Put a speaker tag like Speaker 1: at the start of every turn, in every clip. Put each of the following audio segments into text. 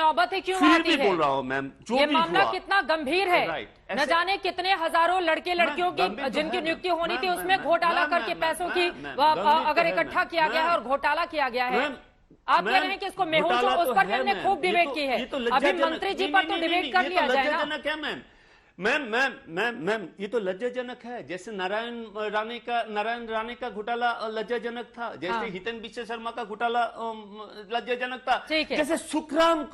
Speaker 1: नौबत ही क्यों
Speaker 2: फिर
Speaker 1: आती
Speaker 2: भी
Speaker 1: है?
Speaker 2: बोल रहा हूं मैम, जो
Speaker 1: ये
Speaker 2: भी
Speaker 1: मामला
Speaker 2: हुआ,
Speaker 1: कितना गंभीर है।
Speaker 2: राइट,
Speaker 1: न जाने कितने हजारों लड़के लड़कियों की जिनकी नियुक्ति होनी थी उसमें घोटाला करके पैसों की अगर इकट्ठा किया गया है और घोटाला किया गया है। आप कह रहे हैं कि इसको मेहुल जो उस पर भी हमने खूब डिबेट की है, अभी मंत्री जी पर तो डिबेट कर लिया जाए ना।
Speaker 2: क्या मैम ये तो लज्जाजनक है। जैसे नारायण राणे का घोटाला लज्जाजनक था, जैसे हितेन बिश्व शर्मा का घोटाला लज्जाजनक था, जैसे सुखराम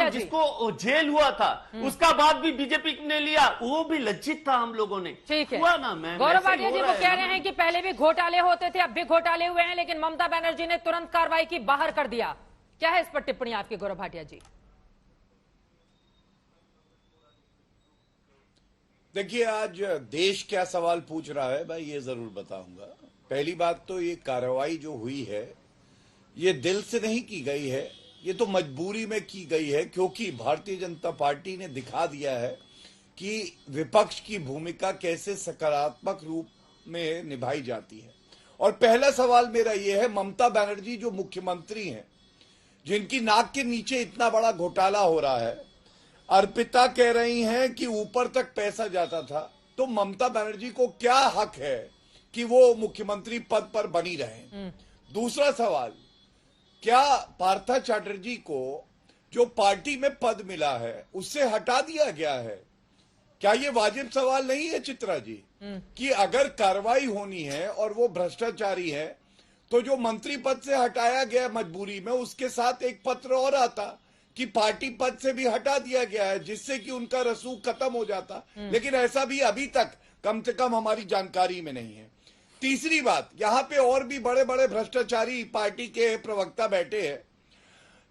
Speaker 2: जिसको जेल हुआ था उसका बाद भी बीजेपी ने लिया, वो भी लज्जित था हम लोगों ने।
Speaker 1: ठीक है,
Speaker 2: हुआ ना मैम।
Speaker 1: गौरव भाटिया जी वो कह रहे हैं कि पहले भी घोटाले होते थे, अब भी घोटाले हुए हैं, लेकिन ममता बनर्जी ने तुरंत कार्रवाई की, बाहर कर दिया। क्या है इस पर टिप्पणी आपकी गौरव भाटिया जी?
Speaker 3: देखिए, आज देश क्या सवाल पूछ रहा है मैं ये जरूर बताऊंगा। पहली बात तो ये कार्रवाई जो हुई है ये दिल से नहीं की गई है, ये तो मजबूरी में की गई है, क्योंकि भारतीय जनता पार्टी ने दिखा दिया है कि विपक्ष की भूमिका कैसे सकारात्मक रूप में निभाई जाती है। और पहला सवाल मेरा ये है, ममता बनर्जी जो मुख्यमंत्री हैं, जिनकी नाक के नीचे इतना बड़ा घोटाला हो रहा है, अर्पिता कह रही हैं कि ऊपर तक पैसा जाता था, तो ममता बनर्जी को क्या हक है कि वो मुख्यमंत्री पद पर बनी रहें? दूसरा सवाल, क्या पार्था चैटर्जी को जो पार्टी में पद मिला है उससे हटा दिया गया है? क्या ये वाजिब सवाल नहीं है चित्रा जी कि अगर कार्रवाई होनी है और वो भ्रष्टाचारी है तो जो मंत्री पद से हटाया गया मजबूरी में, उसके साथ एक पत्र और आता कि पार्टी पद से भी हटा दिया गया है, जिससे कि उनका रसूख खत्म हो जाता। लेकिन ऐसा भी अभी तक कम से कम हमारी जानकारी में नहीं है। तीसरी बात, यहां पे और भी बड़े बड़े भ्रष्टाचारी पार्टी के प्रवक्ता बैठे हैं।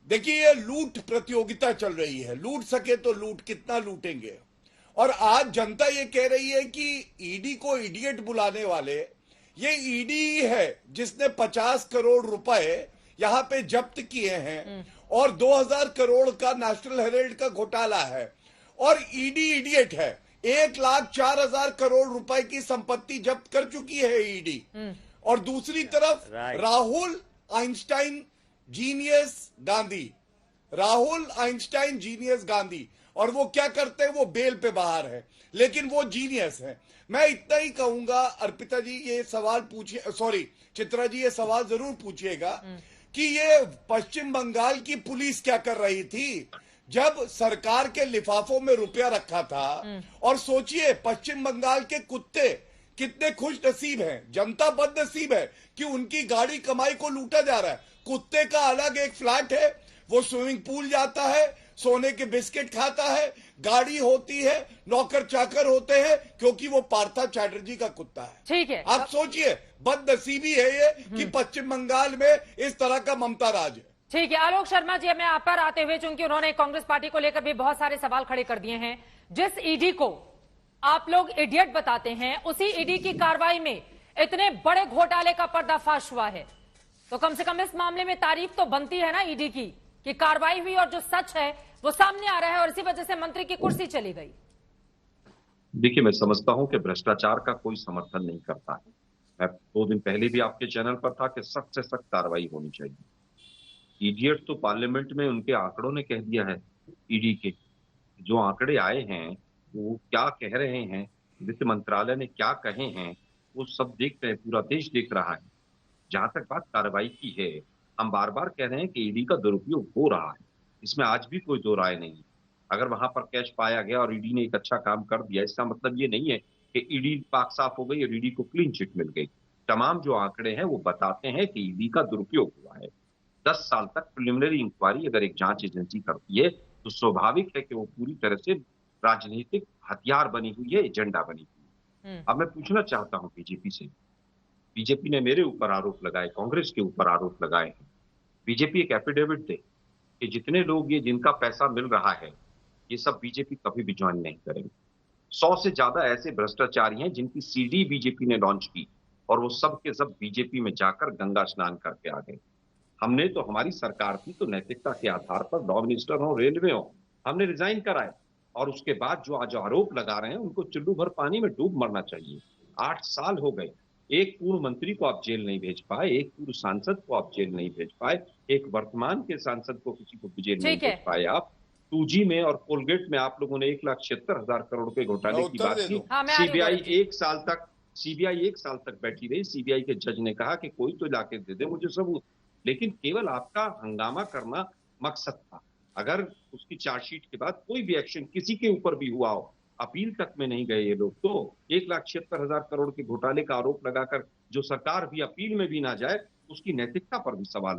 Speaker 3: देखिए, ये लूट प्रतियोगिता चल रही है, लूट सके तो लूट, कितना लूटेंगे। और आज जनता ये कह रही है कि ईडी को इडियट बुलाने वाले, ये ईडी है जिसने 50 करोड़ रुपए यहां पे जब्त किए हैं और 2000 करोड़ का नेशनल हेराल्ड का घोटाला है, और ईडी इडियट है। 1,04,000 करोड़ रुपए की संपत्ति जब्त कर चुकी है ईडी। और दूसरी तरफ राहुल आइंस्टाइन जीनियस गांधी, और वो क्या करते हैं, वो बेल पे बाहर है, लेकिन वो जीनियस है। मैं इतना ही कहूंगा, अर्पिता जी ये सवाल पूछिए, सॉरी चित्रा जी ये सवाल जरूर पूछिएगा कि ये पश्चिम बंगाल की पुलिस क्या कर रही थी जब सरकार के लिफाफों में रुपया रखा था। और सोचिए, पश्चिम बंगाल के कुत्ते कितने खुश नसीब हैं, जनता बदनसीब है कि उनकी गाड़ी कमाई को लूटा जा रहा है। कुत्ते का अलग एक फ्लैट है, वो स्विमिंग पूल जाता है, सोने के बिस्किट खाता है, गाड़ी होती है, नौकर चाकर होते हैं, क्योंकि वो पार्था चैटर्जी का कुत्ता है।
Speaker 1: ठीक है,
Speaker 3: आप सोचिए, बदनसीबी है ये कि पश्चिम बंगाल में इस तरह का ममता राज है।
Speaker 1: ठीक है, आलोक शर्मा जी, मैं आप पर आते हुए, चूंकि उन्होंने कांग्रेस पार्टी को लेकर भी बहुत सारे सवाल खड़े कर दिए हैं, जिस ईडी को आप लोग इडियट बताते हैं, उसी ईडी की कार्रवाई में इतने बड़े घोटाले का पर्दाफाश हुआ है, तो कम से कम इस मामले में तारीफ तो बनती है ना ईडी की, कि कार्रवाई हुई और जो सच है वो सामने आ रहा है, और इसी वजह से मंत्री की कुर्सी चली गई।
Speaker 4: देखिए, मैं समझता हूं कि भ्रष्टाचार का कोई समर्थन नहीं करता है। मैं 2 दिन पहले भी आपके चैनल पर था कि सख्त से सख्त कार्रवाई होनी चाहिए। इडियट तो पार्लियामेंट में उनके आंकड़ों ने कह दिया है, ईडी के जो आंकड़े आए हैं वो क्या कह रहे हैं, वित्त मंत्रालय ने क्या कहे हैं, वो सब देख रहे हैं, पूरा देश देख रहा है। जहां तक बात कार्रवाई की है, हम बार बार कह रहे हैं कि ईडी का दुरुपयोग हो रहा है, इसमें आज भी कोई दो राय नहीं। अगर वहां पर कैश पाया गया और ईडी ने एक अच्छा काम कर दिया, इसका मतलब ये नहीं है कि ईडी पाक साफ हो गई और ईडी को क्लीन चिट मिल गई। तमाम जो आंकड़े हैं वो बताते हैं कि ईडी का दुरुपयोग हुआ है। 10 साल तक प्रिलिमिनरी इंक्वायरी अगर एक जांच एजेंसी करती है तो स्वाभाविक है कि वो पूरी तरह से राजनीतिक हथियार बनी हुई है, एजेंडा बनी हुई है। अब मैं पूछना चाहता हूं बीजेपी से, बीजेपी ने मेरे ऊपर आरोप लगाए, कांग्रेस के ऊपर आरोप लगाए हैं। बीजेपी एक एफिडेविट दे कि जितने लोग ये जिनका पैसा मिल रहा है ये सब बीजेपी कभी भी ज्वाइन नहीं करेंगे। 100 से ज्यादा ऐसे भ्रष्टाचारी हैं जिनकी सीडी बीजेपी ने लॉन्च की और वो सब के सब बीजेपी में जाकर गंगा स्नान करके आ गए। हमने तो, हमारी सरकार थी तो नैतिकता के आधार पर लॉ मिनिस्टर हो, रेलवे हो, हमने रिजाइन कराए, और उसके बाद जो आज आरोप लगा रहे हैं उनको चुल्लू भर पानी में डूब मरना चाहिए। 8 साल हो गए, एक पूर्व मंत्री को आप जेल नहीं भेज पाए, एक पूर्व सांसद को आप जेल नहीं भेज पाए, एक वर्तमान के सांसद को किसी को जेल नहीं भेज पाए आप। 2G में और कोलगेट में आप लोगों ने 1,76,000 करोड़ के घोटाले की बात की। सीबीआई एक साल तक बैठी रही। सीबीआई के जज ने कहा कि कोई तो लाके दे दे मुझे सबूत, लेकिन केवल आपका हंगामा करना मकसद था। अगर उसकी चार्जशीट के बाद कोई भी एक्शन किसी के ऊपर भी हुआ हो, अपील तक में नहीं गए ये लोग, तो 1,76,000 करोड़ के घोटाले का आरोप लगाकर जो सरकार भी अपील में भी ना जाए, उसकी नैतिकता पर भी सवाल